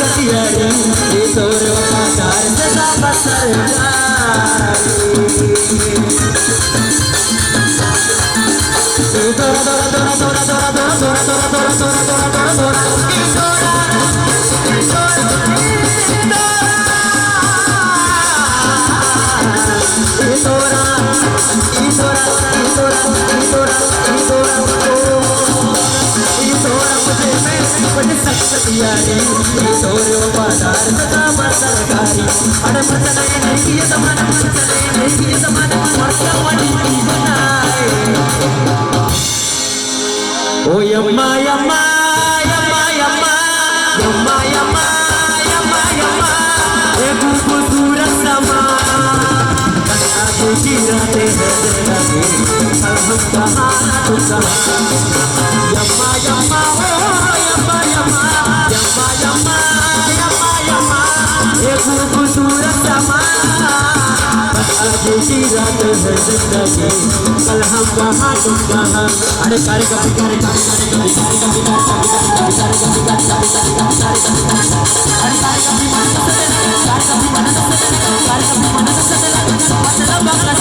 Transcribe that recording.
सतियारी ये तोर वफादार सदा बसर दौरा दौरा दौरा दौरा दौरा दौरा दौरा दौरा दौरा दौरा दौरा दौरा सतियारी तोरे वफादार सदा बसरकारी अरे मचले नहीं ये ज़माना मचले नहीं ये ज़माना मरता वाली बनाए ओ यम्मा यम्मा यम्मा यम्मा यम्मा यम्मा यम्मा यम्मा एक खूबसूरत समा कन्या की रातें हैं जिंदगी हम कहाँ तू कहाँ यम्मा यम्मा ओ यम्मा यम्मा यम्मा यम्मा यम्मा यम्मा एक खूबसूरत समा आज की रात है जिंदगी कल हम कहाँ तुम कहाँ अरे कारी कभी कारी कारी कारी कारी कारी कभी कारी कभी कारी कभी कारी कभी कारी कभी कारी कारी कभी अरे कारी कभी मन कारी कभी मन कारी कभी मन मतलब बकरा